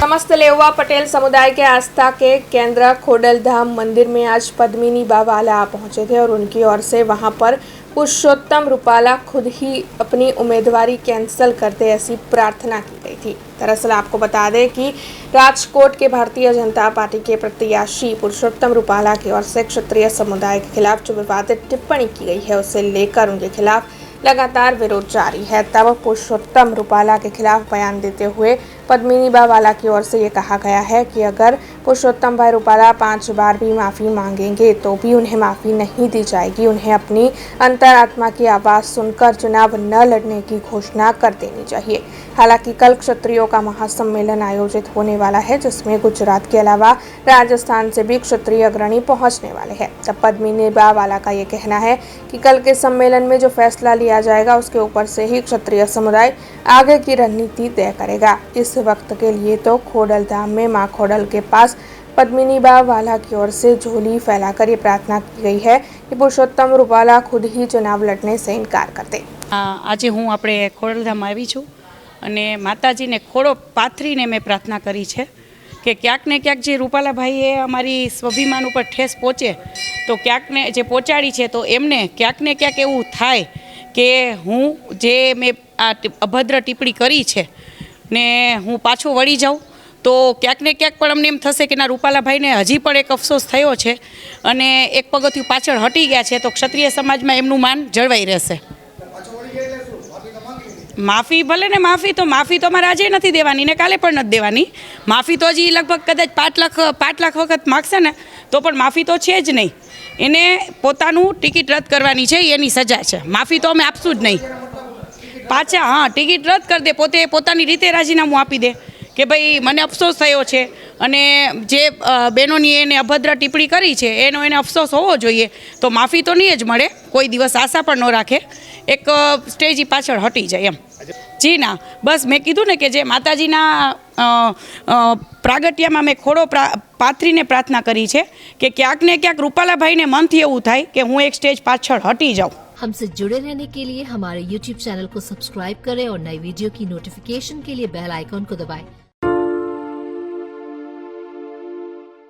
समस्त लेउवा पटेल समुदाय के आस्था के केंद्र खोडलधाम मंदिर में आज पद्मिनी बावाला पहुंचे थे और उनकी ओर से वहां पर पुरुषोत्तम रूपाला खुद ही अपनी उम्मीदवारी कैंसिल करते ऐसी प्रार्थना की गई थी। दरअसल आपको बता दें कि राजकोट के भारतीय जनता पार्टी के प्रत्याशी पुरुषोत्तम रूपाला की ओर से क्षत्रिय समुदाय के खिलाफ जो विवादित टिप्पणी की गई है उसे लेकर उनके खिलाफ लगातार विरोध जारी है। तब पुरुषोत्तम रूपाला के खिलाफ बयान देते हुए पद्मिनी बावाला की ओर से ये कहा गया है कि अगर पुरुषोत्तम भाई रूपाला 5 बार भी माफ़ी मांगेंगे तो भी उन्हें माफ़ी नहीं दी जाएगी। उन्हें अपनी अंतरात्मा की आवाज़ सुनकर चुनाव न लड़ने की घोषणा कर देनी चाहिए। हालांकि कल क्षत्रियों का महासम्मेलन आयोजित होने वाला है जिसमें गुजरात के अलावा राजस्थान से भी क्षत्रिय अग्रणी पहुंचने वाले हैं। तब पद्मिनी बावाला का ये कहना है कि कल के सम्मेलन में जो फैसला लिया जाएगा उसके ऊपर से ही क्षत्रिय समुदाय आगे की रणनीति तय करेगा। इस वक्त के लिए तो खोडलधाम में मां खोडल के पास पद्मिनी बावाला की ओर से झोली फैलाकर ये प्रार्थना की गई है कि पुरुषोत्तम रूपाला खुद ही चुनाव लड़ने से इनकार कर दे। आज हूँ આપણે ખોડલધામ આવી છું અને માતાજીને ખોડો પાથરીને મેં પ્રાર્થના કરી છે કે ક્યાંક ને ક્યાંક જે રૂપાલાભાઈએ અમારી સ્વાભિમાન ઉપર ઠેસ પહોંચે તો ક્યાંક ને જે પહોંચાડી છે તો એમને ક્યાંક ને ક્યાંક એવું થાય કે હું જે મેં આ અભદ્ર ટિપ્પણી કરી છે ને હું પાછો વળી જાઉં તો ક્યાંક ને ક્યાંક પણ અમને એમ થશે કે ના રૂપાલાભાઈને હજી પણ એક અફસોસ થયો છે અને એક પગથિયું પાછળ હટી ગયા છે તો ક્ષત્રિય સમાજમાં એમનું માન જળવાઈ રહેશે। માફી ભલે ને માફી તો અમારે આજે નથી દેવાની ને કાલે પણ નથી દેવાની। માફી તો હજી લગભગ કદાચ 5 લાખ વખત માગશે ને તો પણ માફી તો છે જ નહીં। એને પોતાનું ટિકિટ રદ કરવાની છે એની સજા છે। માફી તો અમે આપશું જ નહીં। પાછા હા ટિકિટ રદ કરી દે, પોતે પોતાની રીતે રાજીનામું આપી દે કે ભાઈ મને અફસોસ થયો છે અને જે બહેનોની એને અભદ્ર ટિપ્પણી કરી છે એનો એને અફસોસ હોવો જોઈએ તો માફી તો નહીં જ મળે, કોઈ દિવસ આશા પણ ન રાખે, એક સ્ટેજ પાછળ હટી જાય એમ। જી ના, બસ મેં કીધું ને કે જે માતાજીના પ્રાગટ્યમાં મેં ખોડો પાથરીને પ્રાર્થના કરી છે કે ક્યાંક ને ક્યાંક રૂપાલાભાઈને મનથી એવું થાય કે હું એક સ્ટેજ પાછળ हटी जाऊँ। हमसे जुड़े रहने के लिए हमारे YouTube चैनल को सब्सक्राइब करें और नई वीडियो की नोटिफिकेशन के लिए बेल आइकॉन को दबाएं।